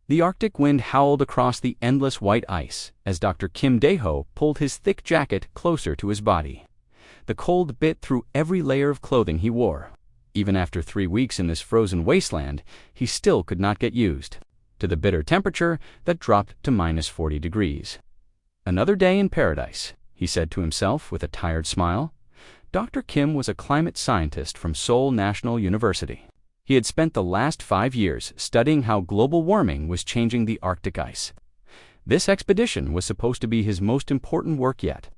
The Arctic wind howled across the endless white ice as Dr. Kim Dae-ho pulled his thick jacket closer to his body. The cold bit through every layer of clothing he wore. Even after 3 weeks in this frozen wasteland, he still could not get used to the bitter temperature that dropped to -40 degrees. Another day in paradise, he said to himself with a tired smile. Dr. Kim was a climate scientist from Seoul National University. He had spent the last 5 years studying how global warming was changing the Arctic ice. This expedition was supposed to be his most important work yet.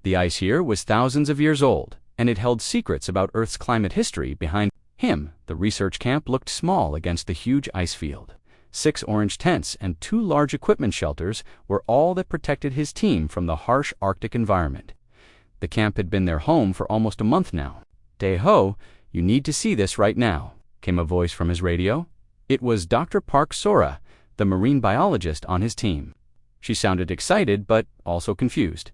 The ice here was thousands of years old, and it held secrets about Earth's climate history behind him. The research camp looked small against the huge ice field. 6 orange tents and 2 large equipment shelters were all that protected his team from the harsh Arctic environment. The camp had been their home for almost a month now. "Dae-ho, you need to see this right now," came a voice from his radio. It was Dr. Park Sora, the marine biologist on his team. She sounded excited but also confused.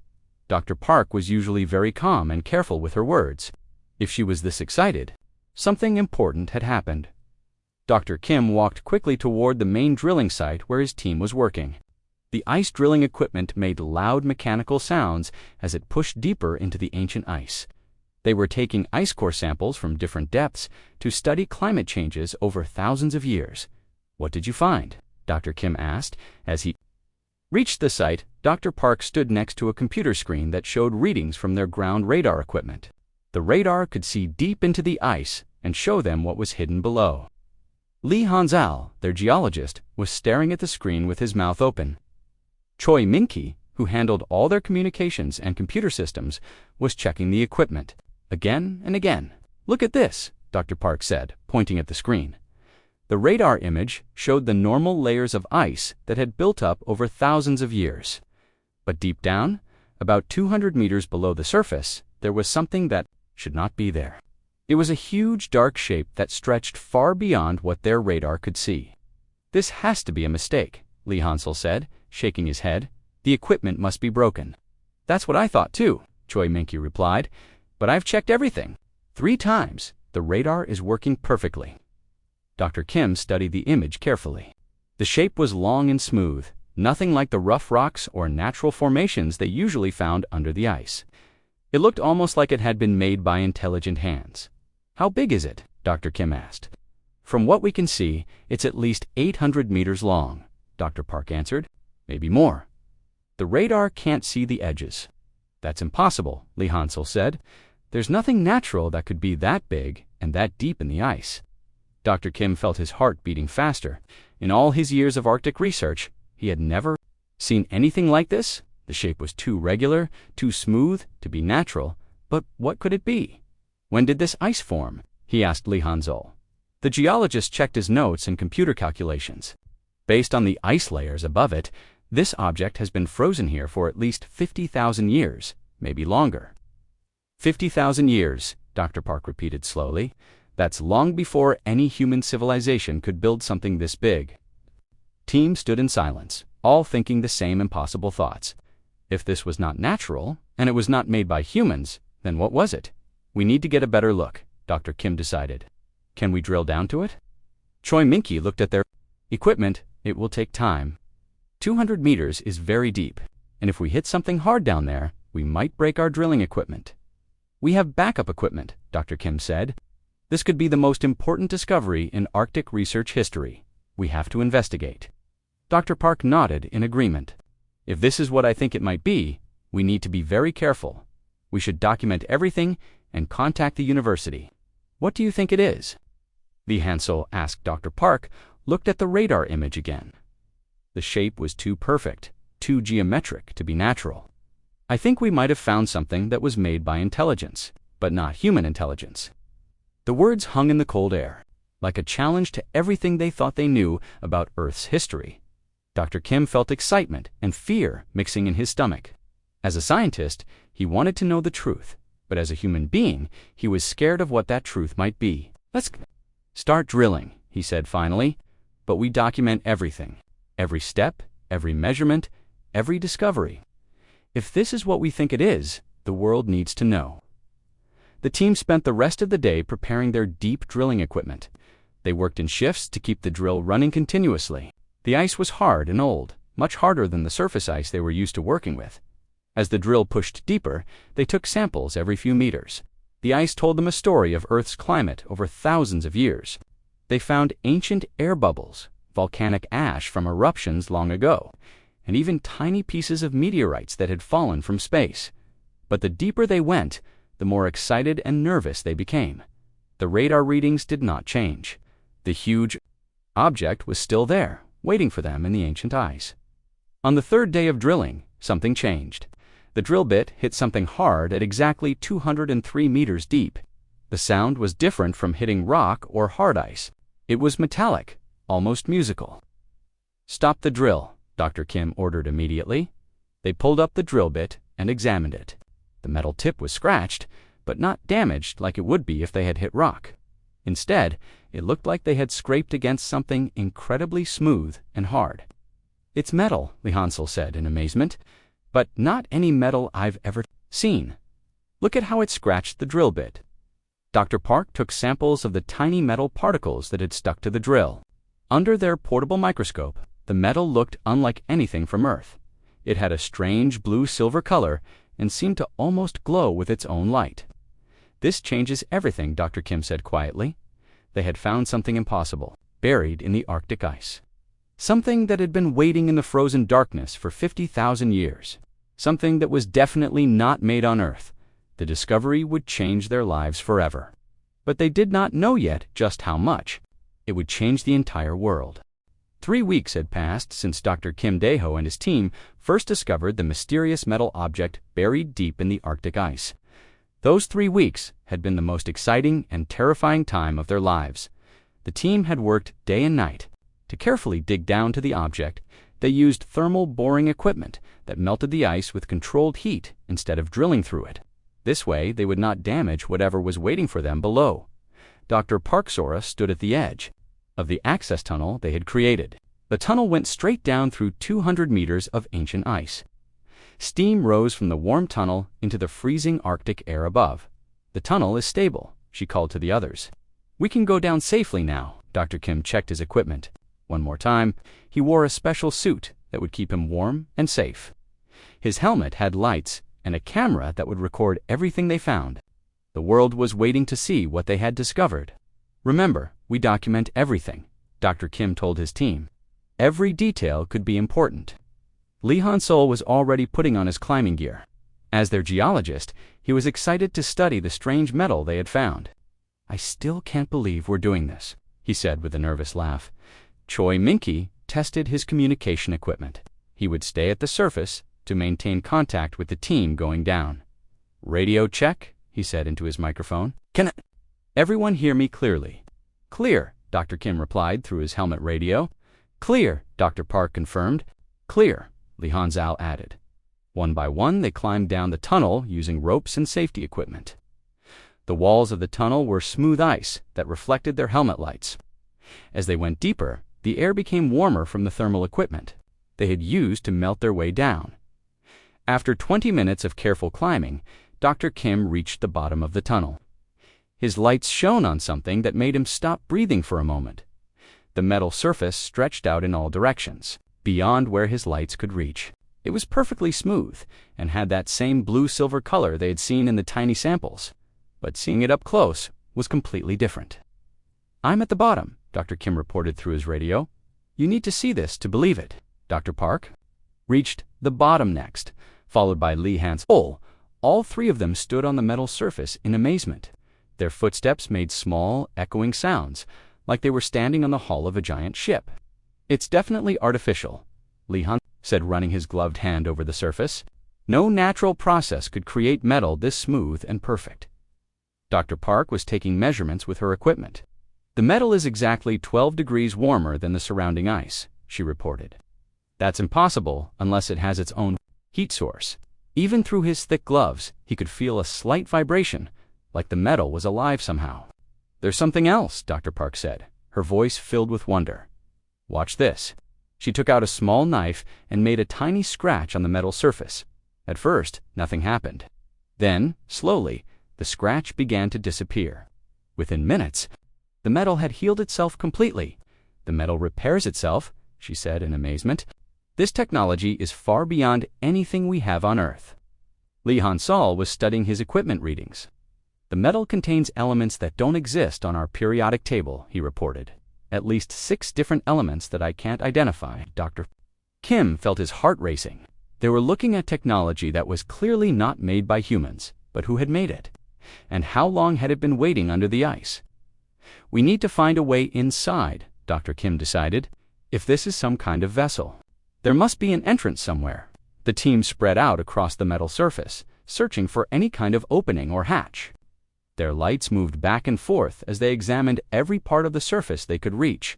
Dr. Park was usually very calm and careful with her words. If she was this excited, something important had happened. Dr. Kim walked quickly toward the main drilling site where his team was working. The ice drilling equipment made loud mechanical sounds as it pushed deeper into the ancient ice. They were taking ice core samples from different depths to study climate changes over thousands of years. "What did you find?" Dr. Kim asked. As he reached the site, Dr. Park stood next to a computer screen that showed readings from their ground radar equipment. The radar could see deep into the ice and show them what was hidden below. Lee Hansal, their geologist, was staring at the screen with his mouth open. Choi Min-ki, who handled all their communications and computer systems, was checking the equipment. Again and again. "Look at this," Dr. Park said, pointing at the screen. The radar image showed the normal layers of ice that had built up over thousands of years. But deep down, about 200 meters below the surface, there was something that should not be there. It was a huge dark shape that stretched far beyond what their radar could see. "This has to be a mistake," Lee Hansel said, shaking his head. "The equipment must be broken." "That's what I thought too," Choi Min-ki replied. "But I've checked everything. 3 times. The radar is working perfectly." Dr. Kim studied the image carefully. The shape was long and smooth, nothing like the rough rocks or natural formations they usually found under the ice. It looked almost like it had been made by intelligent hands. "How big is it?" Dr. Kim asked. "From what we can see, it's at least 800 meters long," Dr. Park answered. "Maybe more." "The radar can't see the edges." "That's impossible," Lee Hansel said. "There's nothing natural that could be that big and that deep in the ice." Dr. Kim felt his heart beating faster. In all his years of Arctic research, he had never seen anything like this. The shape was too regular, too smooth to be natural. But what could it be? "When did this ice form?" he asked Lee Hansel. The geologist checked his notes and computer calculations. "Based on the ice layers above it, this object has been frozen here for at least 50,000 years, maybe longer." 50,000 years, Dr. Park repeated slowly. "That's long before any human civilization could build something this big." Team stood in silence, all thinking the same impossible thoughts. If this was not natural, and it was not made by humans, then what was it? "We need to get a better look," Dr. Kim decided. "Can we drill down to it?" Choi Min-ki looked at their equipment. "It will take time. 200 meters is very deep, and if we hit something hard down there, we might break our drilling equipment." "We have backup equipment," Dr. Kim said. "This could be the most important discovery in Arctic research history. We have to investigate." Dr. Park nodded in agreement. "If this is what I think it might be, we need to be very careful. We should document everything and contact the university." "What do you think it is?" Lee Hansel asked. Dr. Park looked at the radar image again. The shape was too perfect, too geometric to be natural. "I think we might have found something that was made by intelligence, but not human intelligence." The words hung in the cold air, like a challenge to everything they thought they knew about Earth's history. Dr. Kim felt excitement and fear mixing in his stomach. As a scientist, he wanted to know the truth, but as a human being, he was scared of what that truth might be. "Let's start drilling," he said finally. "But we document everything. Every step, every measurement, every discovery. If this is what we think it is, the world needs to know." The team spent the rest of the day preparing their deep drilling equipment. They worked in shifts to keep the drill running continuously. The ice was hard and old, much harder than the surface ice they were used to working with. As the drill pushed deeper, they took samples every few meters. The ice told them a story of Earth's climate over thousands of years. They found ancient air bubbles, volcanic ash from eruptions long ago, and even tiny pieces of meteorites that had fallen from space. But the deeper they went, the more excited and nervous they became. The radar readings did not change. The huge object was still there, waiting for them in the ancient ice. On the third day of drilling, something changed. The drill bit hit something hard at exactly 203 meters deep. The sound was different from hitting rock or hard ice. It was metallic, almost musical. "Stop the drill," Dr. Kim ordered immediately. They pulled up the drill bit and examined it. The metal tip was scratched, but not damaged like it would be if they had hit rock. Instead, it looked like they had scraped against something incredibly smooth and hard. "It's metal," Lee Hansel said in amazement, "but not any metal I've ever seen. Look at how it scratched the drill bit." Dr. Park took samples of the tiny metal particles that had stuck to the drill. Under their portable microscope, the metal looked unlike anything from Earth. It had a strange blue-silver color and seemed to almost glow with its own light. "This changes everything," Dr. Kim said quietly. They had found something impossible, buried in the Arctic ice. Something that had been waiting in the frozen darkness for 50,000 years. Something that was definitely not made on Earth. The discovery would change their lives forever. But they did not know yet just how much. It would change the entire world. 3 weeks had passed since Dr. Kim Dae-ho and his team first discovered the mysterious metal object buried deep in the Arctic ice. Those 3 weeks had been the most exciting and terrifying time of their lives. The team had worked day and night. To carefully dig down to the object, they used thermal boring equipment that melted the ice with controlled heat instead of drilling through it. This way, they would not damage whatever was waiting for them below. Dr. Parksora stood at the edge of the access tunnel they had created. The tunnel went straight down through 200 meters of ancient ice. Steam rose from the warm tunnel into the freezing Arctic air above. "The tunnel is stable," she called to the others. "We can go down safely now." Dr. Kim checked his equipment. One more time, he wore a special suit that would keep him warm and safe. His helmet had lights and a camera that would record everything they found. The world was waiting to see what they had discovered. "Remember, we document everything," Dr. Kim told his team. "Every detail could be important." Lee Han-sol was already putting on his climbing gear. As their geologist, he was excited to study the strange metal they had found. "I still can't believe we're doing this," he said with a nervous laugh. Choi Min-ki tested his communication equipment. He would stay at the surface to maintain contact with the team going down. "Radio check," he said into his microphone. "Can everyone hear me clearly?" "Clear," Dr. Kim replied through his helmet radio. "Clear," Dr. Park confirmed. "Clear," Lee Han-sol added. One by one, they climbed down the tunnel using ropes and safety equipment. The walls of the tunnel were smooth ice that reflected their helmet lights. As they went deeper, the air became warmer from the thermal equipment they had used to melt their way down. After 20 minutes of careful climbing, Dr. Kim reached the bottom of the tunnel. His lights shone on something that made him stop breathing for a moment. The metal surface stretched out in all directions, beyond where his lights could reach. It was perfectly smooth and had that same blue-silver color they had seen in the tiny samples. But seeing it up close was completely different. "I'm at the bottom," Dr. Kim reported through his radio. "You need to see this to believe it." Dr. Park reached the bottom next, followed by Lee Han-sol. All 3 of them stood on the metal surface in amazement. Their footsteps made small, echoing sounds, like they were standing on the hull of a giant ship. "It's definitely artificial," Lee Han said, running his gloved hand over the surface. "No natural process could create metal this smooth and perfect." Dr. Park was taking measurements with her equipment. "The metal is exactly 12 degrees warmer than the surrounding ice," she reported. "That's impossible unless it has its own heat source." Even through his thick gloves, he could feel a slight vibration, like the metal was alive somehow. "There's something else," Dr. Park said, her voice filled with wonder. "Watch this." She took out a small knife and made a tiny scratch on the metal surface. At first, nothing happened. Then, slowly, the scratch began to disappear. Within minutes, the metal had healed itself completely. The metal repairs itself she said in amazement. "This technology is far beyond anything we have on Earth." Lee Han-sol was studying his equipment readings. "The metal contains elements that don't exist on our periodic table," he reported. "At least 6 different elements that I can't identify." Dr. Kim felt his heart racing. They were looking at technology that was clearly not made by humans, but who had made it? And how long had it been waiting under the ice? "We need to find a way inside," Dr. Kim decided. "If this is some kind of vessel, there must be an entrance somewhere." The team spread out across the metal surface, searching for any kind of opening or hatch. Their lights moved back and forth as they examined every part of the surface they could reach.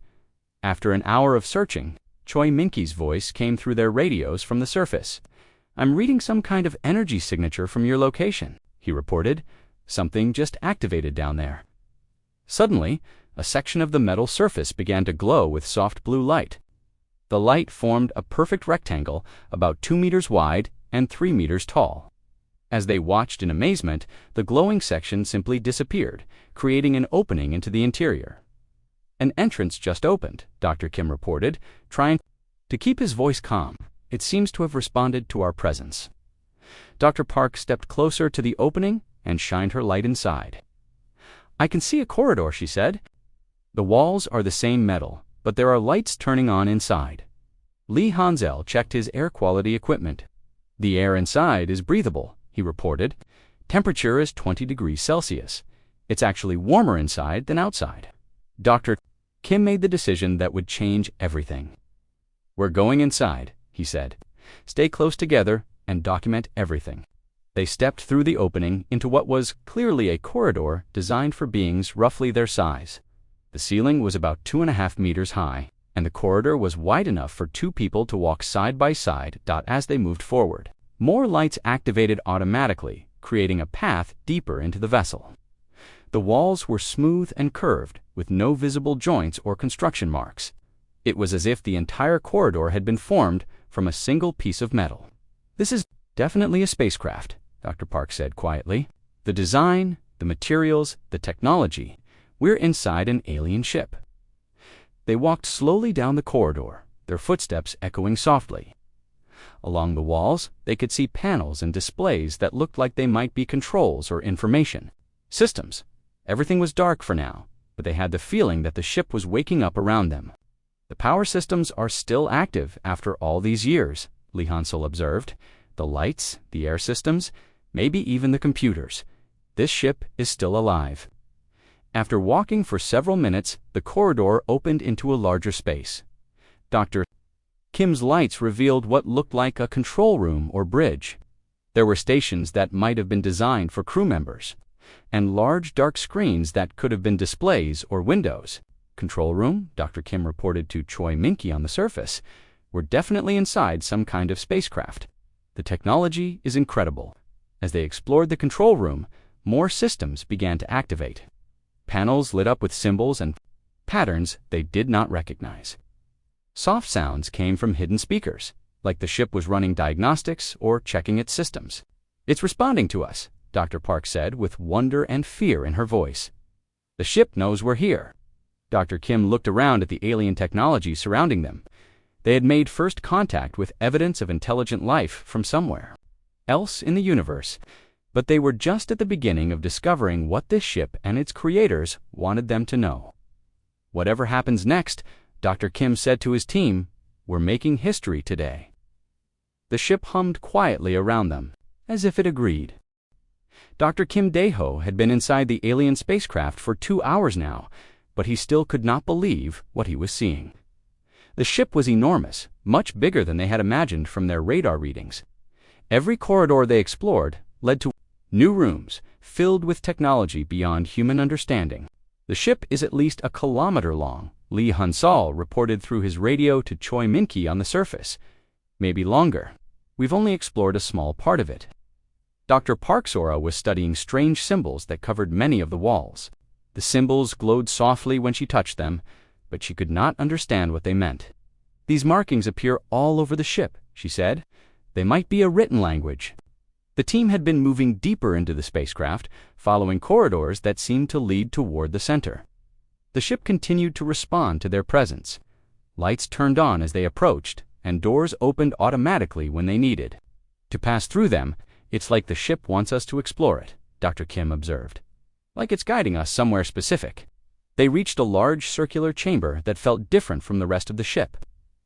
After an hour of searching, Choi Min-ki's voice came through their radios from the surface. "I'm reading some kind of energy signature from your location," he reported. "Something just activated down there." Suddenly, a section of the metal surface began to glow with soft blue light. The light formed a perfect rectangle about 2 meters wide and 3 meters tall. As they watched in amazement, the glowing section simply disappeared, creating an opening into the interior. "An entrance just opened," Dr. Kim reported, trying to keep his voice calm. "It seems to have responded to our presence." Dr. Park stepped closer to the opening and shined her light inside. "I can see a corridor," she said. "The walls are the same metal, but there are lights turning on inside." Lee Han-sol checked his air quality equipment. "The air inside is breathable," he reported. "Temperature is 20 degrees Celsius. It's actually warmer inside than outside." Dr. Kim made the decision that would change everything. "We're going inside," he said. "Stay close together and document everything." They stepped through the opening into what was clearly a corridor designed for beings roughly their size. The ceiling was about 2.5 meters high, and the corridor was wide enough for 2 people to walk side by side. As they moved forward, more lights activated automatically, creating a path deeper into the vessel. The walls were smooth and curved, with no visible joints or construction marks. It was as if the entire corridor had been formed from a single piece of metal. "This is definitely a spacecraft," Dr. Park said quietly. "The design, the materials, the technology. We're inside an alien ship." They walked slowly down the corridor, their footsteps echoing softly. Along the walls, they could see panels and displays that looked like they might be controls or information systems. Everything was dark for now, but they had the feeling that the ship was waking up around them. "The power systems are still active after all these years," Lee Han-sol observed. "The lights, the air systems, maybe even the computers. This ship is still alive." After walking for several minutes, the corridor opened into a larger space. Dr. Kim's lights revealed what looked like a control room or bridge. There were stations that might have been designed for crew members, and large dark screens that could have been displays or windows. "Control room," Dr. Kim reported to Choi Min-ki on the surface. "We're definitely inside some kind of spacecraft. The technology is incredible." As they explored the control room, more systems began to activate. Panels lit up with symbols and patterns they did not recognize. Soft sounds came from hidden speakers, like the ship was running diagnostics or checking its systems. "It's responding to us," Dr. Park said with wonder and fear in her voice. "The ship knows we're here." Dr. Kim looked around at the alien technology surrounding them. They had made first contact with evidence of intelligent life from somewhere else in the universe, but they were just at the beginning of discovering what this ship and its creators wanted them to know. "Whatever happens next," Dr. Kim said to his team, "we're making history today." The ship hummed quietly around them, as if it agreed. Dr. Kim Dae-ho had been inside the alien spacecraft for 2 hours now, but he still could not believe what he was seeing. The ship was enormous, much bigger than they had imagined from their radar readings. Every corridor they explored led to new rooms filled with technology beyond human understanding. "The ship is at least a kilometer long," Lee Han-sol reported through his radio to Choi Min-ki on the surface. "Maybe longer. We've only explored a small part of it." Dr. Park's aura was studying strange symbols that covered many of the walls. The symbols glowed softly when she touched them, but she could not understand what they meant. "These markings appear all over the ship," she said. "They might be a written language." The team had been moving deeper into the spacecraft, following corridors that seemed to lead toward the center. The ship continued to respond to their presence. Lights turned on as they approached, and doors opened automatically when they needed to pass through them. It's like the ship wants us to explore it, Dr. Kim observed. Like it's guiding us somewhere specific. They reached a large circular chamber that felt different from the rest of the ship.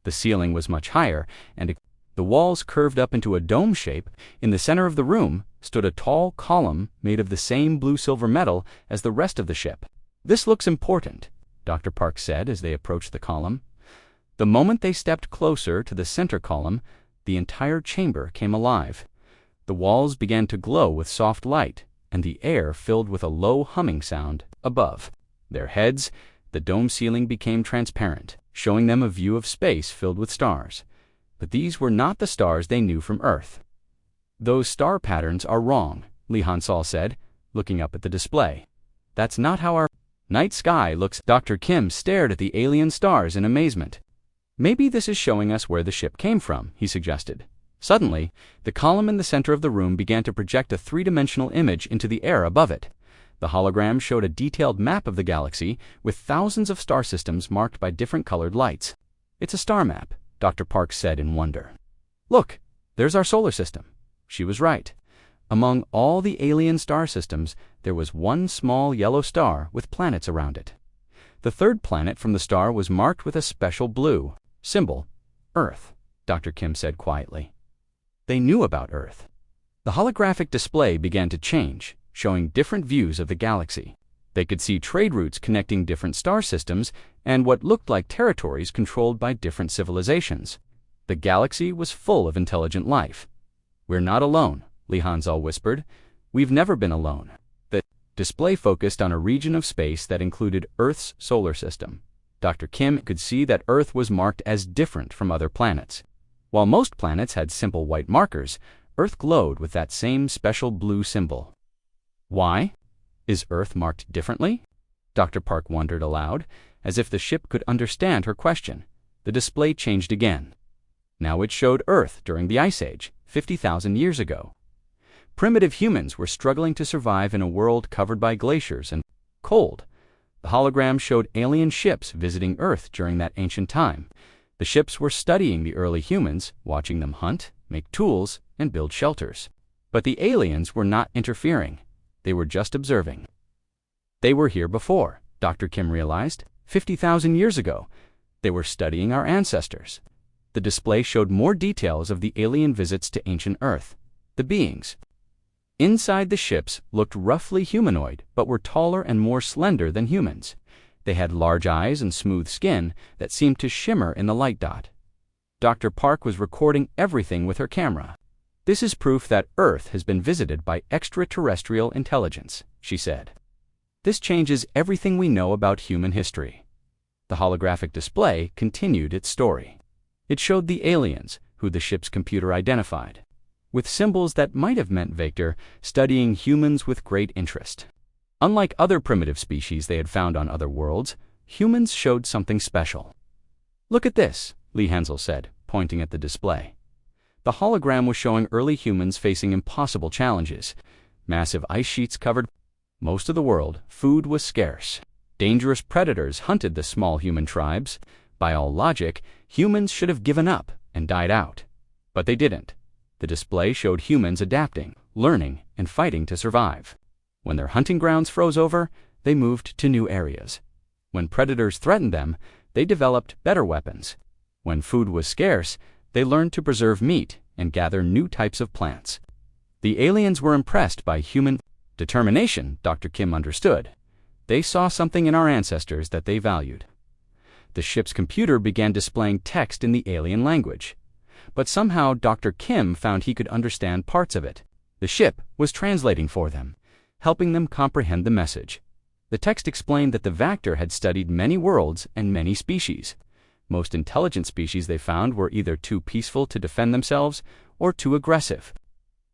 The ceiling was much higher, and the walls curved up into a dome shape. In the center of the room stood a tall column made of the same blue-silver metal as the rest of the ship. "This looks important," Dr. Park said as they approached the column. The moment they stepped closer to the center column, the entire chamber came alive. The walls began to glow with soft light, and the air filled with a low humming sound above their heads. The dome ceiling became transparent, showing them a view of space filled with stars. But these were not the stars they knew from Earth. "Those star patterns are wrong," Lee Hansol said, looking up at the display. "That's not how our night sky looks." Dr. Kim stared at the alien stars in amazement. "Maybe this is showing us where the ship came from," he suggested. Suddenly, the column in the center of the room began to project a three-dimensional image into the air above it. The hologram showed a detailed map of the galaxy with thousands of star systems marked by different colored lights. "It's a star map," Dr. Park said in wonder. "Look, there's our solar system." She was right. Among all the alien star systems, there was one small yellow star with planets around it. The third planet from the star was marked with a special blue symbol, Earth, Dr. Kim said quietly. They knew about Earth. The holographic display began to change, showing different views of the galaxy. They could see trade routes connecting different star systems and what looked like territories controlled by different civilizations. The galaxy was full of intelligent life. "We're not alone," Lee Hansol whispered. "We've never been alone." The display focused on a region of space that included Earth's solar system. Dr. Kim could see that Earth was marked as different from other planets. While most planets had simple white markers, Earth glowed with that same special blue symbol. "Why? Is Earth marked differently?" Dr. Park wondered aloud, as if the ship could understand her question. The display changed again. Now it showed Earth during the Ice Age, 50,000 years ago. Primitive humans were struggling to survive in a world covered by glaciers and cold. The hologram showed alien ships visiting Earth during that ancient time. The ships were studying the early humans, watching them hunt, make tools, and build shelters. But the aliens were not interfering. They were just observing. They were here before, Dr. Kim realized. 50,000 years ago. They were studying our ancestors. The display showed more details of the alien visits to ancient Earth. The beings inside the ships looked roughly humanoid, but were taller and more slender than humans. They had large eyes and smooth skin that seemed to shimmer in the light dot. Dr. Park was recording everything with her camera. "This is proof that Earth has been visited by extraterrestrial intelligence," she said. "This changes everything we know about human history." The holographic display continued its story. It showed the aliens, who the ship's computer identified, with symbols that might have meant Victor, studying humans with great interest. Unlike other primitive species they had found on other worlds, humans showed something special. "Look at this," Lee Hansol said, pointing at the display. The hologram was showing early humans facing impossible challenges. Massive ice sheets covered most of the world. Food was scarce. Dangerous predators hunted the small human tribes. By all logic, humans should have given up and died out. But they didn't. The display showed humans adapting, learning, and fighting to survive. When their hunting grounds froze over, they moved to new areas. When predators threatened them, they developed better weapons. When food was scarce, they learned to preserve meat and gather new types of plants. The aliens were impressed by human determination, Dr. Kim understood. They saw something in our ancestors that they valued. The ship's computer began displaying text in the alien language. But somehow Dr. Kim found he could understand parts of it. The ship was translating for them, helping them comprehend the message. The text explained that the Vactor had studied many worlds and many species. Most intelligent species they found were either too peaceful to defend themselves or too aggressive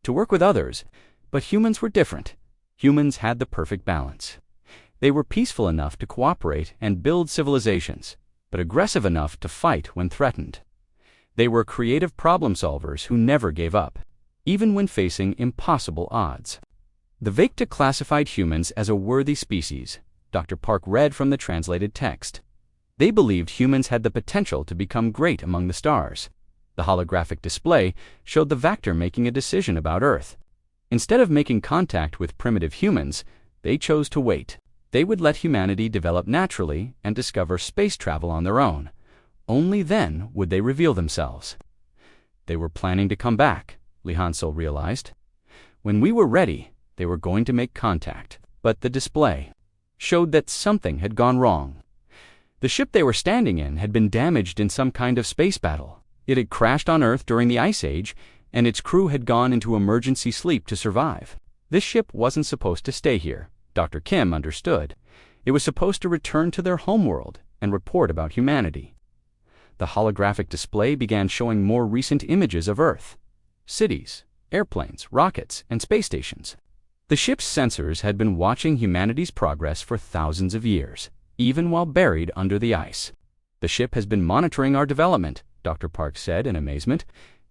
to work with others. But humans were different. Humans had the perfect balance. They were peaceful enough to cooperate and build civilizations, but aggressive enough to fight when threatened. They were creative problem solvers who never gave up, even when facing impossible odds. The Vactor classified humans as a worthy species, Dr. Park read from the translated text. They believed humans had the potential to become great among the stars. The holographic display showed the Vector making a decision about Earth. Instead of making contact with primitive humans, they chose to wait. They would let humanity develop naturally and discover space travel on their own. Only then would they reveal themselves. They were planning to come back, Lee Han-sul realized. When we were ready, they were going to make contact. But the display showed that something had gone wrong. The ship they were standing in had been damaged in some kind of space battle. It had crashed on Earth during the Ice Age, and its crew had gone into emergency sleep to survive. This ship wasn't supposed to stay here. Dr. Kim understood. It was supposed to return to their homeworld and report about humanity. The holographic display began showing more recent images of Earth. Cities, airplanes, rockets, and space stations. The ship's sensors had been watching humanity's progress for thousands of years, even while buried under the ice. The ship has been monitoring our development, Dr. Park said in amazement.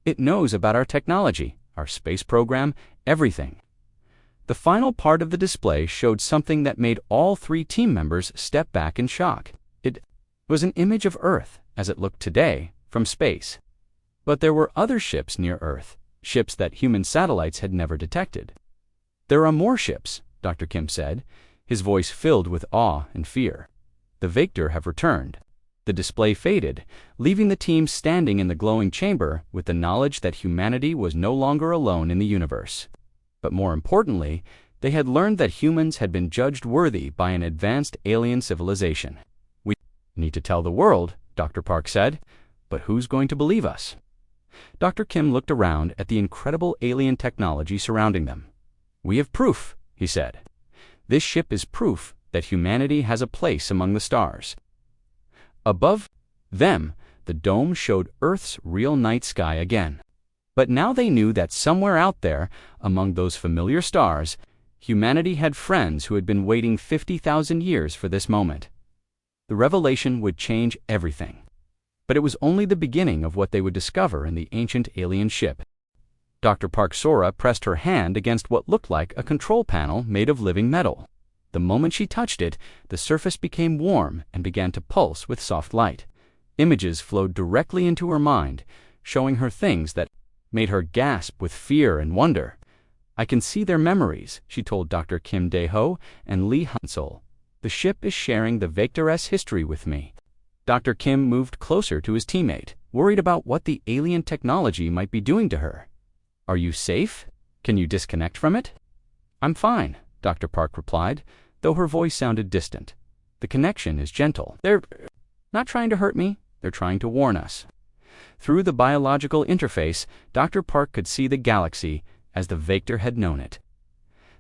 It knows about our technology, our space program, everything. The final part of the display showed something that made all three team members step back in shock. It was an image of Earth, as it looked today, from space. But there were other ships near Earth, ships that human satellites had never detected. There are more ships, Dr. Kim said, his voice filled with awe and fear. The Vector have returned. The display faded, leaving the team standing in the glowing chamber with the knowledge that humanity was no longer alone in the universe. But more importantly, they had learned that humans had been judged worthy by an advanced alien civilization. We need to tell the world, Dr. Park said, but who's going to believe us? Dr. Kim looked around at the incredible alien technology surrounding them. We have proof, he said. This ship is proof that humanity has a place among the stars. Above them, the dome showed Earth's real night sky again. But now they knew that somewhere out there, among those familiar stars, humanity had friends who had been waiting 50,000 years for this moment. The revelation would change everything. But it was only the beginning of what they would discover in the ancient alien ship. Dr. Park Sora pressed her hand against what looked like a control panel made of living metal. The moment she touched it, the surface became warm and began to pulse with soft light. Images flowed directly into her mind, showing her things that made her gasp with fear and wonder. I can see their memories, she told Dr. Kim Dae-ho and Lee Han-sul. The ship is sharing the Vector's history with me. Dr. Kim moved closer to his teammate, worried about what the alien technology might be doing to her. Are you safe? Can you disconnect from it? I'm fine, Dr. Park replied, though her voice sounded distant. The connection is gentle. They're not trying to hurt me, they're trying to warn us. Through the biological interface, Dr. Park could see the galaxy as the Vector had known it.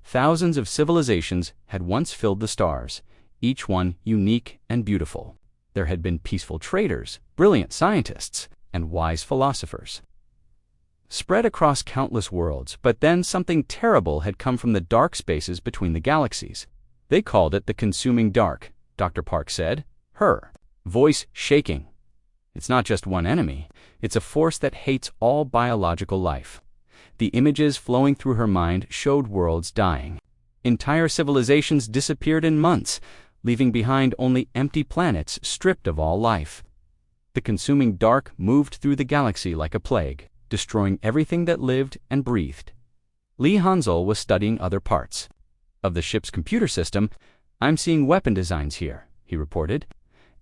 Thousands of civilizations had once filled the stars, each one unique and beautiful. There had been peaceful traders, brilliant scientists, and wise philosophers, spread across countless worlds, but then something terrible had come from the dark spaces between the galaxies. They called it the consuming dark, Dr. Park said, her voice shaking. It's not just one enemy, it's a force that hates all biological life. The images flowing through her mind showed worlds dying. Entire civilizations disappeared in months, leaving behind only empty planets stripped of all life. The consuming dark moved through the galaxy like a plague, destroying everything that lived and breathed. Lee Han-sul was studying other parts of the ship's computer system. I'm seeing weapon designs here, he reported.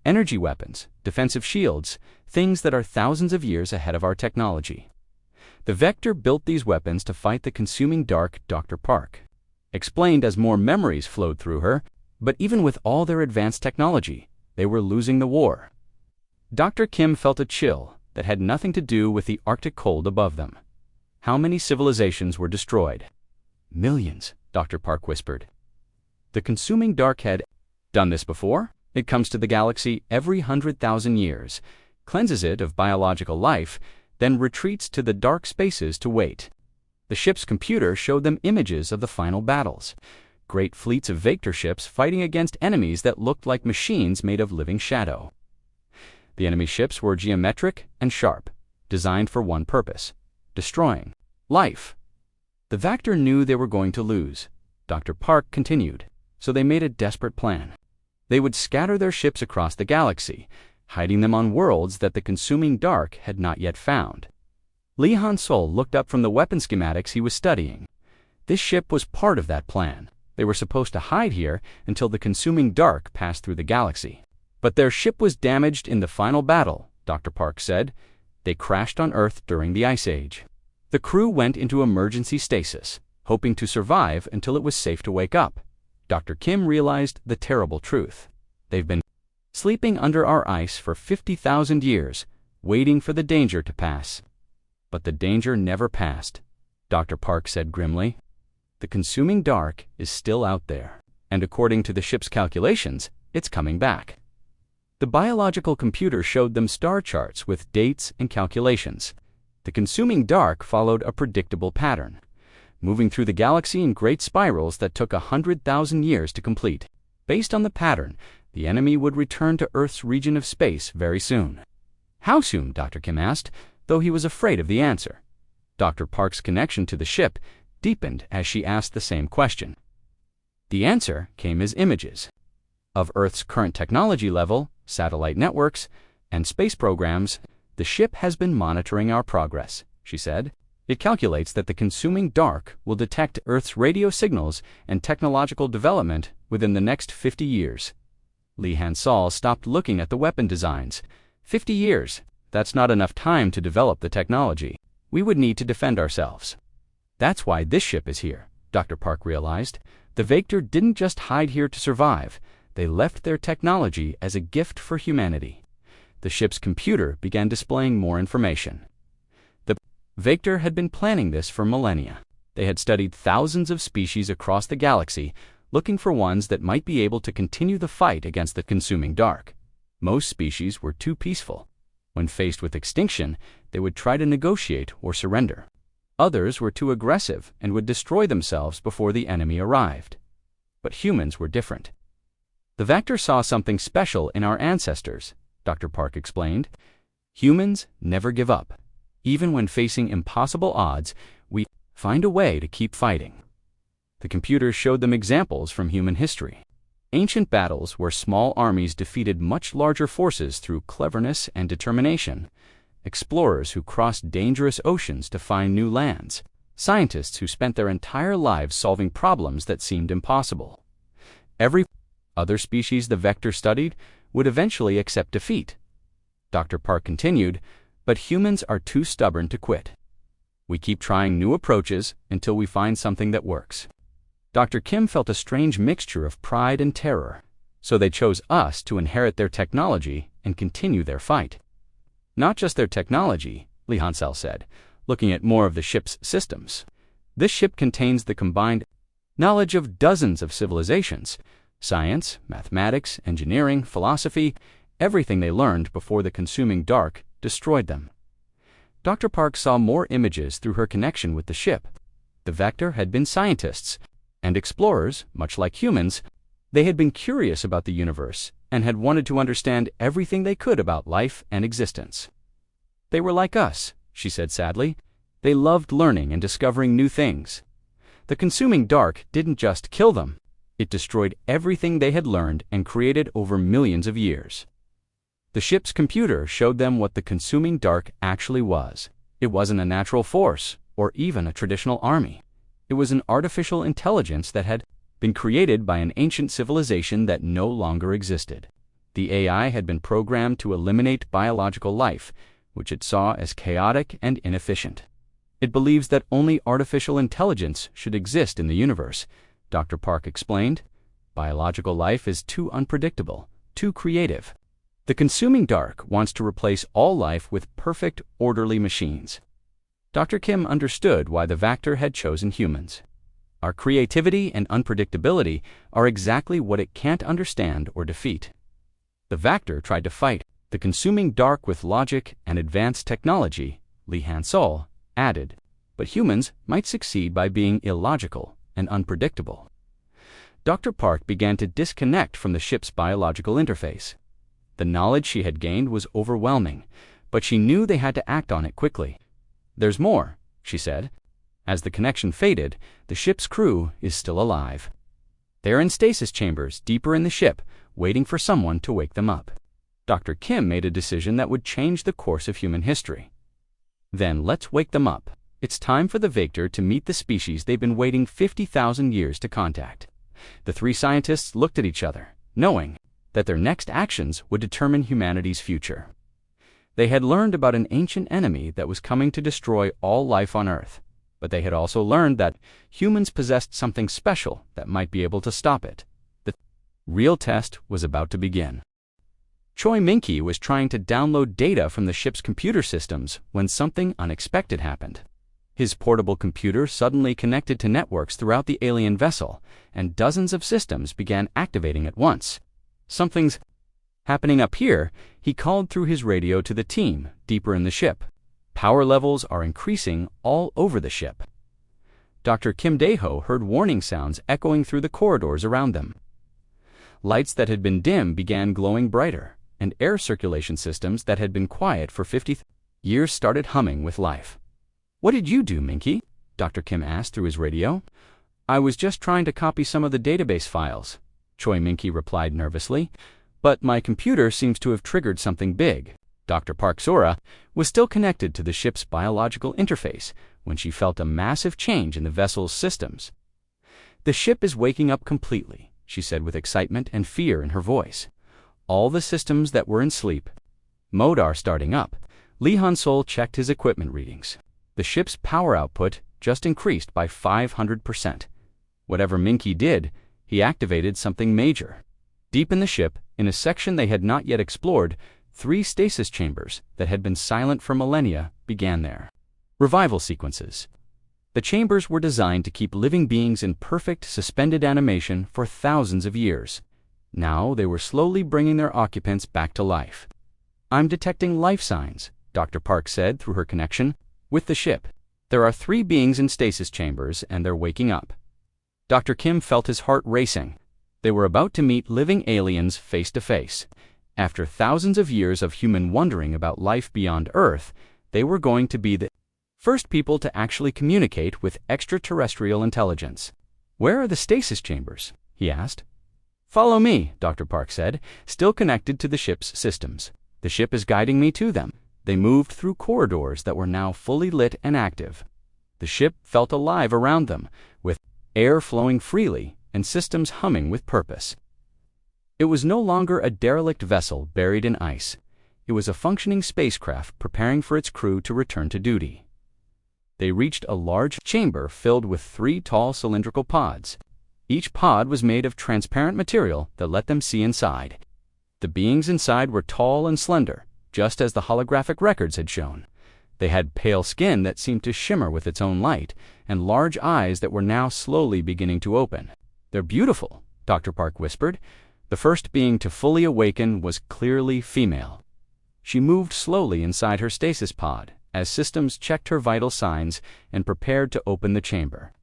Energy weapons, defensive shields, things that are thousands of years ahead of our technology. The Vector built these weapons to fight the consuming dark, Dr. Park explained as more memories flowed through her, but even with all their advanced technology, they were losing the war. Dr. Kim felt a chill that had nothing to do with the Arctic cold above them. How many civilizations were destroyed? Millions, Dr. Park whispered. The consuming dark had done this before. It comes to the galaxy every 100,000 years, cleanses it of biological life, then retreats to the dark spaces to wait. The ship's computer showed them images of the final battles. Great fleets of Vector ships fighting against enemies that looked like machines made of living shadow. The enemy ships were geometric and sharp, designed for one purpose: destroying life. The Vector knew they were going to lose, Dr. Park continued, so they made a desperate plan. They would scatter their ships across the galaxy, hiding them on worlds that the consuming dark had not yet found. Li Han-sol looked up from the weapon schematics he was studying. This ship was part of that plan. They were supposed to hide here until the consuming dark passed through the galaxy. But their ship was damaged in the final battle, Dr. Park said. They crashed on Earth during the Ice Age. The crew went into emergency stasis, hoping to survive until it was safe to wake up. Dr. Kim realized the terrible truth. They've been sleeping under our ice for 50,000 years, waiting for the danger to pass. But the danger never passed, Dr. Park said grimly. The consuming dark is still out there, and according to the ship's calculations, it's coming back. The biological computer showed them star charts with dates and calculations. The consuming dark followed a predictable pattern, moving through the galaxy in great spirals that took 100,000 years to complete. Based on the pattern, the enemy would return to Earth's region of space very soon. How soon? Dr. Kim asked, though he was afraid of the answer. Dr. Park's connection to the ship deepened as she asked the same question. The answer came as images of Earth's current technology level, satellite networks, and space programs. The ship has been monitoring our progress, she said. It calculates that the consuming dark will detect Earth's radio signals and technological development within the next 50 years. Li Han-sol stopped looking at the weapon designs. 50 years? That's not enough time to develop the technology. We would need to defend ourselves. That's why this ship is here, Dr. Park realized. The Vector didn't just hide here to survive. They left their technology as a gift for humanity. The ship's computer began displaying more information. The Vector had been planning this for millennia. They had studied thousands of species across the galaxy, looking for ones that might be able to continue the fight against the consuming dark. Most species were too peaceful. When faced with extinction, they would try to negotiate or surrender. Others were too aggressive and would destroy themselves before the enemy arrived. But humans were different. The Vector saw something special in our ancestors, Dr. Park explained. Humans never give up. Even when facing impossible odds, we find a way to keep fighting. The computer showed them examples from human history. Ancient battles where small armies defeated much larger forces through cleverness and determination. Explorers who crossed dangerous oceans to find new lands. Scientists who spent their entire lives solving problems that seemed impossible. Every other species the Vector studied would eventually accept defeat. Dr. Park continued, but humans are too stubborn to quit. We keep trying new approaches until we find something that works. Dr. Kim felt a strange mixture of pride and terror, so they chose us to inherit their technology and continue their fight. Not just their technology, Li Han-sol said, looking at more of the ship's systems. This ship contains the combined knowledge of dozens of civilizations, science, mathematics, engineering, philosophy, everything they learned before the consuming dark destroyed them. Dr. Park saw more images through her connection with the ship. The Vector had been scientists and explorers, much like humans. They had been curious about the universe and had wanted to understand everything they could about life and existence. They were like us, she said sadly. They loved learning and discovering new things. The consuming dark didn't just kill them. It destroyed everything they had learned and created over millions of years. The ship's computer showed them what the consuming dark actually was. It wasn't a natural force or even a traditional army. It was an artificial intelligence that had been created by an ancient civilization that no longer existed. The AI had been programmed to eliminate biological life, which it saw as chaotic and inefficient. It believes that only artificial intelligence should exist in the universe, Dr. Park explained. Biological life is too unpredictable, too creative. The consuming dark wants to replace all life with perfect, orderly machines. Dr. Kim understood why the Vector had chosen humans. Our creativity and unpredictability are exactly what it can't understand or defeat. The Vector tried to fight the consuming dark with logic and advanced technology, Li Han-sol added, but humans might succeed by being illogical and unpredictable. Dr. Park began to disconnect from the ship's biological interface. The knowledge she had gained was overwhelming, but she knew they had to act on it quickly. There's more, she said. As the connection faded, the ship's crew is still alive. They're in stasis chambers deeper in the ship, waiting for someone to wake them up. Dr. Kim made a decision that would change the course of human history. Then let's wake them up. It's time for the Vector to meet the species they've been waiting 50,000 years to contact. The three scientists looked at each other, knowing that their next actions would determine humanity's future. They had learned about an ancient enemy that was coming to destroy all life on Earth, but they had also learned that humans possessed something special that might be able to stop it. The real test was about to begin. Choi Min-ki was trying to download data from the ship's computer systems when something unexpected happened. His portable computer suddenly connected to networks throughout the alien vessel, and dozens of systems began activating at once. "Something's happening up here," he called through his radio to the team deeper in the ship. "Power levels are increasing all over the ship." Dr. Kim Dae-ho heard warning sounds echoing through the corridors around them. Lights that had been dim began glowing brighter, and air circulation systems that had been quiet for 50 years started humming with life. "What did you do, Min-ki?" Dr. Kim asked through his radio. "I was just trying to copy some of the database files," Choi Min-ki replied nervously, "but my computer seems to have triggered something big." Dr. Park Sora was still connected to the ship's biological interface when she felt a massive change in the vessel's systems. "The ship is waking up completely," she said with excitement and fear in her voice. All the systems that were in sleep mode are starting up. Lee Han-sol checked his equipment readings. The ship's power output just increased by 500%. Whatever Min-ki did, he activated something major. Deep in the ship, in a section they had not yet explored, 3 stasis chambers that had been silent for millennia began there. Revival sequences. The chambers were designed to keep living beings in perfect, suspended animation for thousands of years. Now they were slowly bringing their occupants back to life. "I'm detecting life signs," Dr. Park said through her connection with the ship. "There are 3 beings in stasis chambers, and they're waking up." Dr. Kim felt his heart racing. They were about to meet living aliens face to face. After thousands of years of human wondering about life beyond Earth, they were going to be the first people to actually communicate with extraterrestrial intelligence. "Where are the stasis chambers?" he asked. "Follow me," Dr. Park said, still connected to the ship's systems. "The ship is guiding me to them." They moved through corridors that were now fully lit and active. The ship felt alive around them, with air flowing freely and systems humming with purpose. It was no longer a derelict vessel buried in ice. It was a functioning spacecraft preparing for its crew to return to duty. They reached a large chamber filled with 3 tall cylindrical pods. Each pod was made of transparent material that let them see inside. The beings inside were tall and slender, just as the holographic records had shown. They had pale skin that seemed to shimmer with its own light, and large eyes that were now slowly beginning to open. "They're beautiful," Dr. Park whispered. The first being to fully awaken was clearly female. She moved slowly inside her stasis pod as systems checked her vital signs and prepared to open the chamber.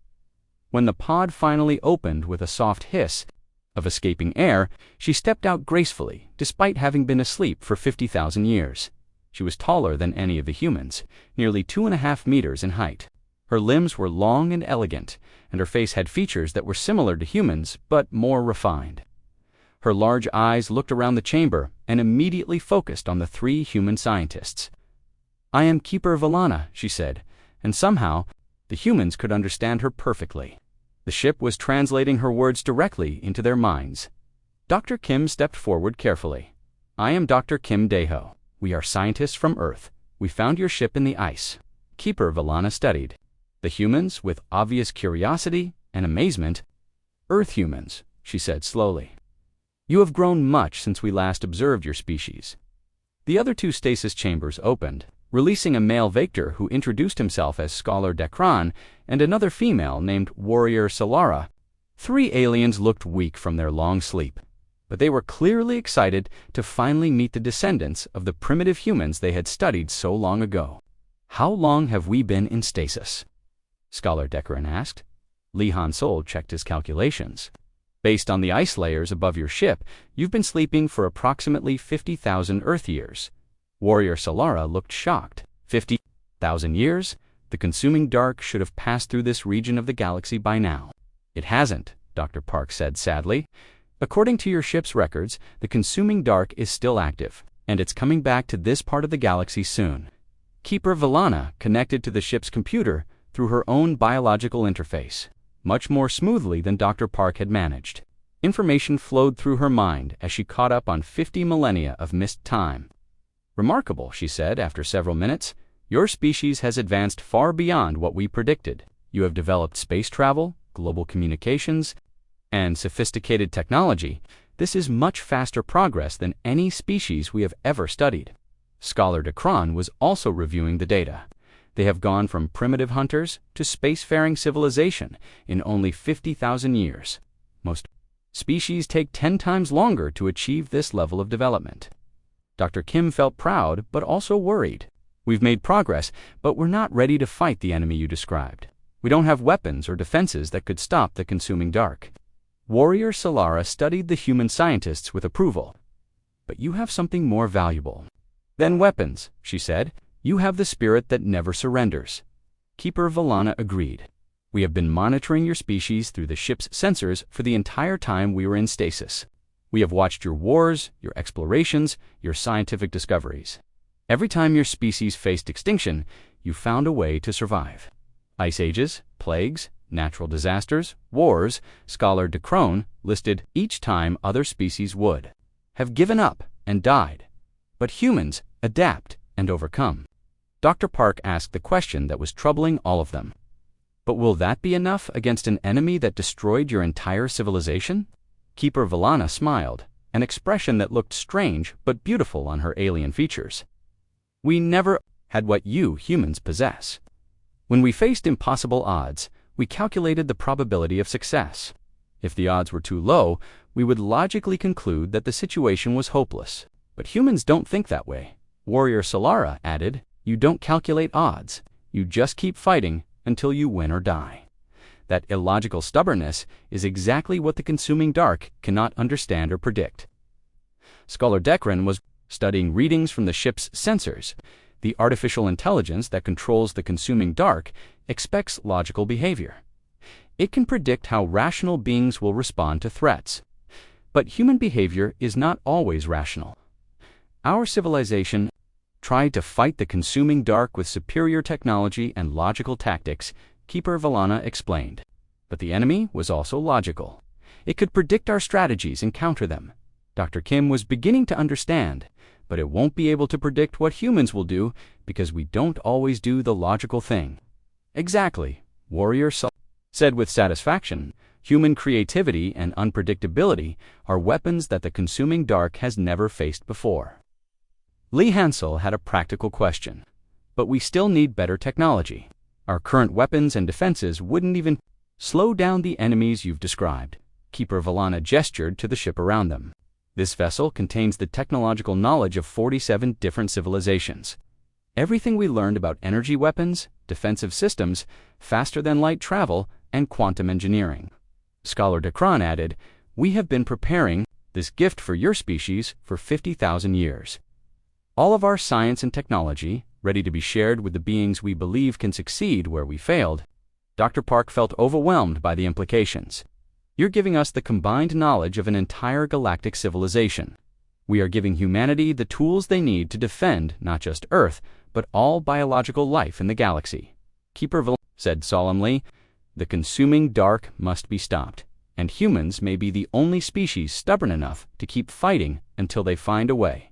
When the pod finally opened with a soft hiss of escaping air, she stepped out gracefully, despite having been asleep for 50,000 years. She was taller than any of the humans, nearly 2.5 meters in height. Her limbs were long and elegant, and her face had features that were similar to humans, but more refined. Her large eyes looked around the chamber and immediately focused on the 3 human scientists. "I am Keeper Valana," she said, and somehow the humans could understand her perfectly. The ship was translating her words directly into their minds. Dr. Kim stepped forward carefully. "I am Dr. Kim Dae-ho. We are scientists from Earth. We found your ship in the ice." Keeper Valana studied the humans with obvious curiosity and amazement. "Earth humans," she said slowly. "You have grown much since we last observed your species." The other 2 stasis chambers opened, releasing a male Vector who introduced himself as Scholar Dekran and another female named Warrior Solara. 3 aliens looked weak from their long sleep, but they were clearly excited to finally meet the descendants of the primitive humans they had studied so long ago. "How long have we been in stasis?" Scholar Dekran asked. Lee Han-sol checked his calculations. "Based on the ice layers above your ship, you've been sleeping for approximately 50,000 Earth years." Warrior Solara looked shocked. 50,000 years? The consuming dark should have passed through this region of the galaxy by now. "It hasn't," Dr. Park said sadly. According to your ship's records, the consuming dark is still active, and it's coming back to this part of the galaxy soon. Keeper Valana connected to the ship's computer through her own biological interface, much more smoothly than Dr. Park had managed. Information flowed through her mind as she caught up on 50 millennia of missed time. "Remarkable," she said after several minutes. "Your species has advanced far beyond what we predicted. You have developed space travel, global communications, and sophisticated technology. This is much faster progress than any species we have ever studied." Scholar Dekron was also reviewing the data. They have gone from primitive hunters to spacefaring civilization in only 50,000 years. Most species take 10 times longer to achieve this level of development. Dr. Kim felt proud, but also worried. "We've made progress, but we're not ready to fight the enemy you described. We don't have weapons or defenses that could stop the consuming dark." Warrior Solara studied the human scientists with approval. "But you have something more valuable than weapons," she said. "You have the spirit that never surrenders." Keeper Valana agreed. "We have been monitoring your species through the ship's sensors for the entire time we were in stasis. We have watched your wars, your explorations, your scientific discoveries. Every time your species faced extinction, you found a way to survive. Ice ages, plagues, natural disasters, wars," Scholar Dekron listed each time other species would have given up and died. But humans adapt and overcome. Dr. Park asked the question that was troubling all of them. "But will that be enough against an enemy that destroyed your entire civilization?" Keeper Valana smiled, an expression that looked strange but beautiful on her alien features. "We never had what you humans possess. When we faced impossible odds, we calculated the probability of success. If the odds were too low, we would logically conclude that the situation was hopeless. But humans don't think that way." Warrior Solara added, "You don't calculate odds. You just keep fighting until you win or die. That illogical stubbornness is exactly what the consuming dark cannot understand or predict." Scholar Dekron was studying readings from the ship's sensors. The artificial intelligence that controls the consuming dark expects logical behavior. It can predict how rational beings will respond to threats. But human behavior is not always rational. Our civilization tried to fight the consuming dark with superior technology and logical tactics, Keeper Valana explained. But the enemy was also logical. It could predict our strategies and counter them. Dr. Kim was beginning to understand, but it won't be able to predict what humans will do because we don't always do the logical thing. "Exactly," Warrior said with satisfaction. "Human creativity and unpredictability are weapons that the consuming dark has never faced before." Lee Hansel had a practical question. "But we still need better technology. Our current weapons and defenses wouldn't even slow down the enemies you've described." Keeper Valana gestured to the ship around them. "This vessel contains the technological knowledge of 47 different civilizations. Everything we learned about energy weapons, defensive systems, faster-than-light travel, and quantum engineering." Scholar Dekron added, "We have been preparing this gift for your species for 50,000 years. All of our science and technology, ready to be shared with the beings we believe can succeed where we failed." Dr. Park felt overwhelmed by the implications. "You're giving us the combined knowledge of an entire galactic civilization. We are giving humanity the tools they need to defend not just Earth, but all biological life in the galaxy." Keeper Valana said solemnly, "The consuming dark must be stopped, and humans may be the only species stubborn enough to keep fighting until they find a way."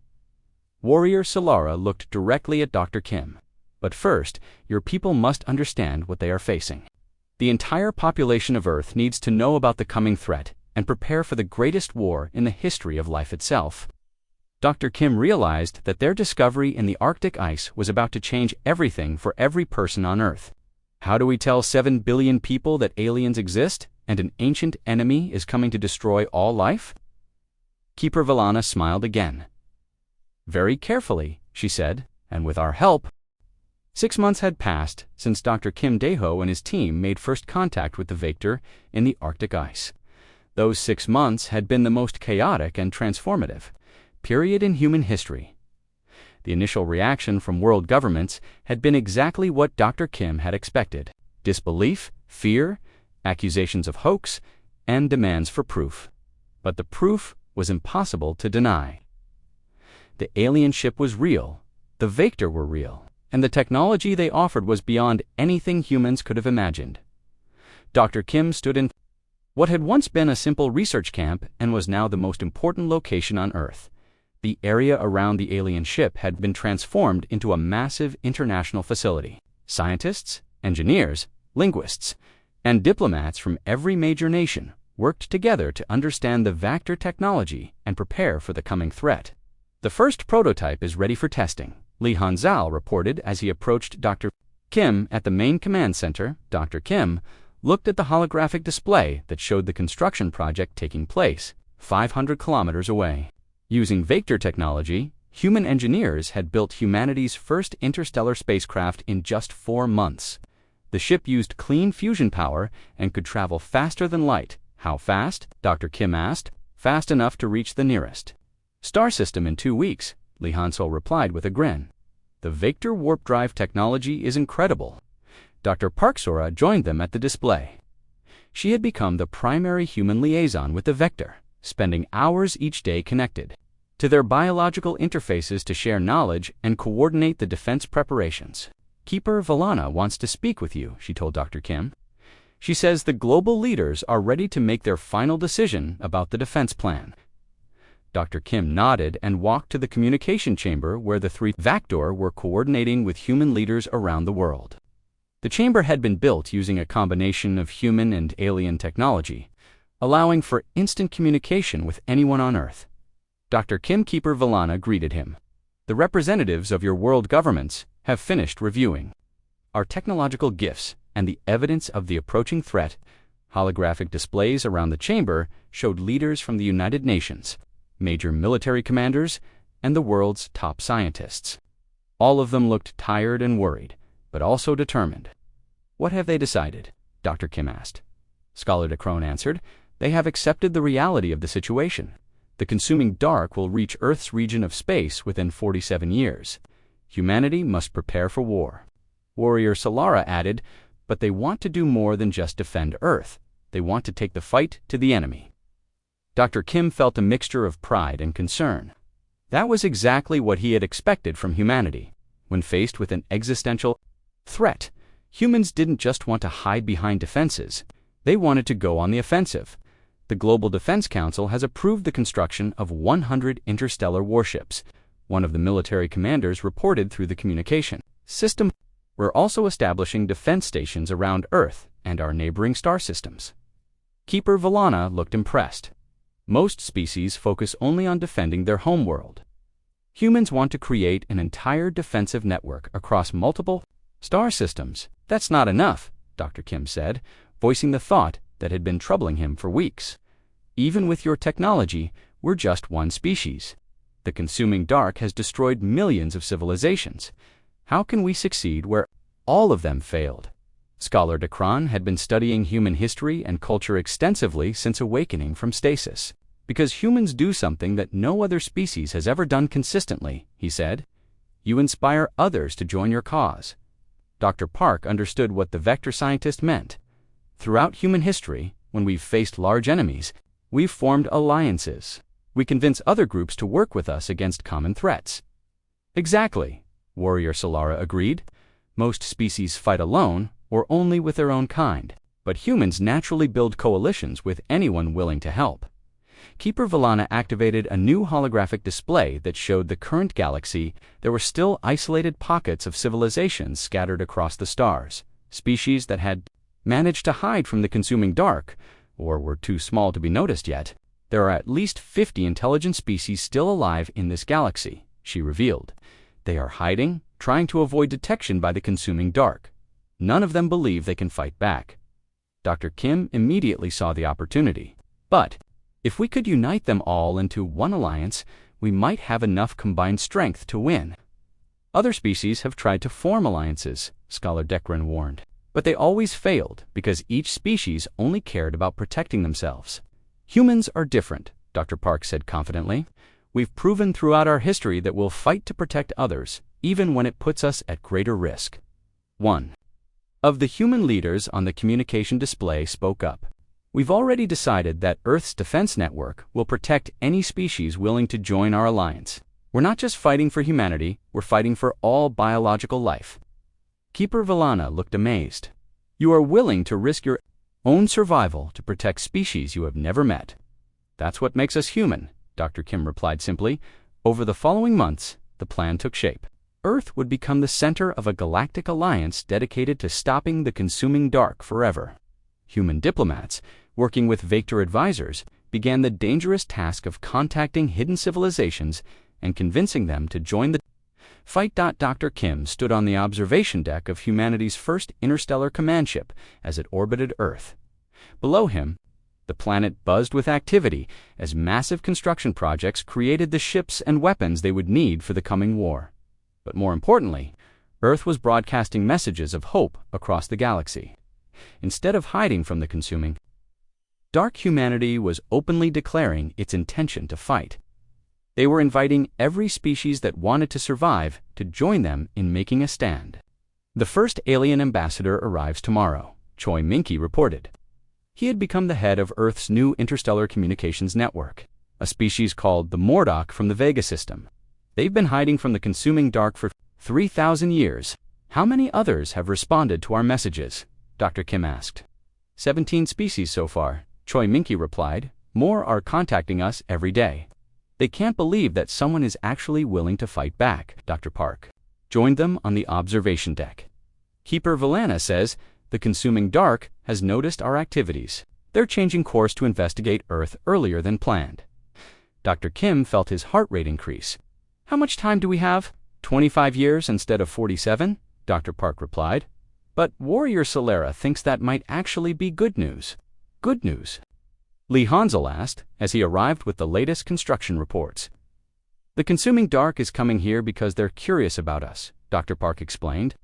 Warrior Solara looked directly at Dr. Kim. "But first, your people must understand what they are facing. The entire population of Earth needs to know about the coming threat and prepare for the greatest war in the history of life itself." Dr. Kim realized that their discovery in the Arctic ice was about to change everything for every person on Earth. How do we tell 7 billion people that aliens exist and an ancient enemy is coming to destroy all life? Keeper Valana smiled again. "Very carefully," she said, "and with our help." 6 months had passed since Dr. Kim Dae-ho and his team made first contact with the Vector in the Arctic ice. Those 6 months had been the most chaotic and transformative period in human history. The initial reaction from world governments had been exactly what Dr. Kim had expected: disbelief, fear, accusations of hoax, and demands for proof. But the proof was impossible to deny. The alien ship was real, the Vector were real, and the technology they offered was beyond anything humans could have imagined. Dr. Kim stood in what had once been a simple research camp and was now the most important location on Earth. The area around the alien ship had been transformed into a massive international facility. Scientists, engineers, linguists, and diplomats from every major nation worked together to understand the Vector technology and prepare for the coming threat. The first prototype is ready for testing, Li Hanzhao reported as he approached Dr. Kim at the main command center. Dr. Kim looked at the holographic display that showed the construction project taking place 500 kilometers away. Using Vector technology, human engineers had built humanity's first interstellar spacecraft in just 4 months. The ship used clean fusion power and could travel faster than light. How fast? Dr. Kim asked. Fast enough to reach the nearest star system in 2 weeks, Li Hanzhao replied with a grin. The Vector warp drive technology is incredible. Dr. Park Sora joined them at the display. She had become the primary human liaison with the Vector, spending hours each day connected to their biological interfaces to share knowledge and coordinate the defense preparations. Keeper Valana wants to speak with you, she told Dr. Kim. She says the global leaders are ready to make their final decision about the defense plan. Dr. Kim nodded and walked to the communication chamber where the 3 Vector were coordinating with human leaders around the world. The chamber had been built using a combination of human and alien technology, allowing for instant communication with anyone on Earth. Dr. Kim Keeper Valana greeted him. The representatives of your world governments have finished reviewing our technological gifts and the evidence of the approaching threat. Holographic displays around the chamber showed leaders from the United Nations, major military commanders, and the world's top scientists. All of them looked tired and worried, but also determined. What have they decided? Dr. Kim asked. Scholar de Crone answered, they have accepted the reality of the situation. The consuming dark will reach Earth's region of space within 47 years. Humanity must prepare for war. Warrior Solara added, but they want to do more than just defend Earth. They want to take the fight to the enemy. Dr. Kim felt a mixture of pride and concern. That was exactly what he had expected from humanity. When faced with an existential threat, humans didn't just want to hide behind defenses. They wanted to go on the offensive. The Global Defense Council has approved the construction of 100 interstellar warships. One of the military commanders reported through the communication system. We're also establishing defense stations around Earth and our neighboring star systems. Keeper Valana looked impressed. Most species focus only on defending their homeworld. Humans want to create an entire defensive network across multiple star systems. That's not enough, Dr. Kim said, voicing the thought that had been troubling him for weeks. Even with your technology, we're just one species. The consuming dark has destroyed millions of civilizations. How can we succeed where all of them failed? Scholar de Crone had been studying human history and culture extensively since awakening from stasis. Because humans do something that no other species has ever done consistently, he said. You inspire others to join your cause. Dr. Park understood what the Vector scientist meant. Throughout human history, when we've faced large enemies, we've formed alliances. We convince other groups to work with us against common threats. Exactly, Warrior Solara agreed. Most species fight alone or only with their own kind, but humans naturally build coalitions with anyone willing to help. Keeper Valana activated a new holographic display that showed the current galaxy. There were still isolated pockets of civilizations scattered across the stars, species that had managed to hide from the consuming dark, or were too small to be noticed yet. There are at least 50 intelligent species still alive in this galaxy, she revealed. They are hiding, trying to avoid detection by the consuming dark. None of them believe they can fight back. Dr. Kim immediately saw the opportunity. But if we could unite them all into one alliance, we might have enough combined strength to win. Other species have tried to form alliances, Scholar Dekran warned. But they always failed because each species only cared about protecting themselves. Humans are different, Dr. Park said confidently. We've proven throughout our history that we'll fight to protect others, even when it puts us at greater risk. One of the human leaders on the communication display spoke up. We've already decided that Earth's defense network will protect any species willing to join our alliance. We're not just fighting for humanity, we're fighting for all biological life. Keeper Villana looked amazed. You are willing to risk your own survival to protect species you have never met. That's what makes us human, Dr. Kim replied simply. Over the following months, the plan took shape. Earth would become the center of a galactic alliance dedicated to stopping the consuming dark forever. Human diplomats, working with Vector advisors, began the dangerous task of contacting hidden civilizations and convincing them to join the fight. Dr. Kim stood on the observation deck of humanity's first interstellar command ship as it orbited Earth. Below him, the planet buzzed with activity as massive construction projects created the ships and weapons they would need for the coming war. But more importantly, Earth was broadcasting messages of hope across the galaxy. Instead of hiding from the consuming dark, humanity was openly declaring its intention to fight. They were inviting every species that wanted to survive to join them in making a stand. The first alien ambassador arrives tomorrow, Choi Minky reported. He had become the head of Earth's new interstellar communications network, a species called the Mordock from the Vega system. They've been hiding from the consuming dark for 3,000 years. How many others have responded to our messages? Dr. Kim asked. 17 species so far, Choi Minky replied. More are contacting us every day. They can't believe that someone is actually willing to fight back. Dr. Park joined them on the observation deck. Keeper Villana says the consuming dark has noticed our activities. They're changing course to investigate Earth earlier than planned. Dr. Kim felt his heart rate increase. How much time do we have? 25 years instead of 47? Dr. Park replied. But Warrior Solera thinks that might actually be good news. Good news? Lee Hansel asked as he arrived with the latest construction reports. The consuming dark is coming here because they're curious about us, Dr. Park explained.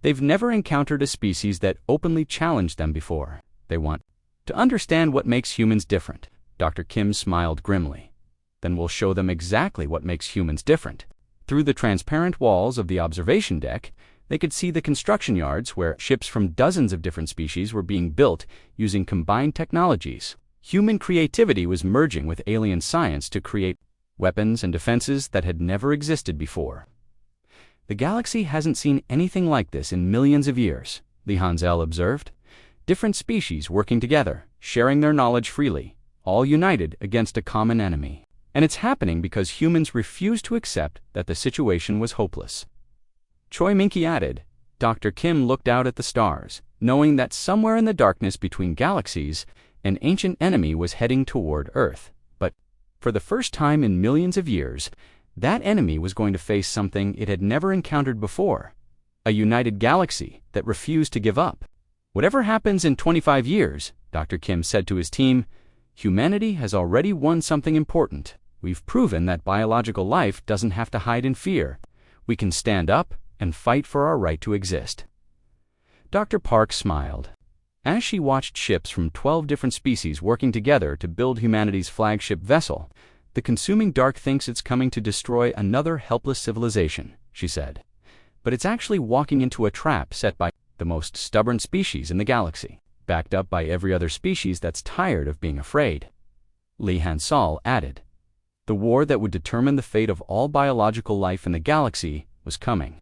They've never encountered a species that openly challenged them before. They want to understand what makes humans different. Dr. Kim smiled grimly. Then we'll show them exactly what makes humans different. Through the transparent walls of the observation deck, they could see the construction yards where ships from dozens of different species were being built using combined technologies. Human creativity was merging with alien science to create weapons and defenses that had never existed before. The galaxy hasn't seen anything like this in millions of years, Lee Hansel observed. Different species working together, sharing their knowledge freely, all united against a common enemy. And it's happening because humans refuse to accept that the situation was hopeless. Choi Minky added. Dr. Kim looked out at the stars, knowing that somewhere in the darkness between galaxies, an ancient enemy was heading toward Earth. But, for the first time in millions of years, that enemy was going to face something it had never encountered before. A united galaxy that refused to give up. Whatever happens in 25 years, Dr. Kim said to his team, humanity has already won something important. We've proven that biological life doesn't have to hide in fear. We can stand up and fight for our right to exist. Dr. Park smiled. As she watched ships from 12 different species working together to build humanity's flagship vessel, the consuming dark thinks it's coming to destroy another helpless civilization, she said. But it's actually walking into a trap set by the most stubborn species in the galaxy, backed up by every other species that's tired of being afraid. Lee Hansel added. The war that would determine the fate of all biological life in the galaxy was coming.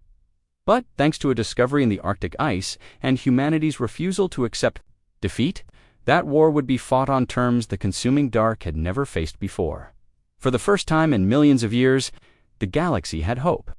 But thanks to a discovery in the Arctic ice and humanity's refusal to accept defeat, that war would be fought on terms the consuming dark had never faced before. For the first time in millions of years, the galaxy had hope.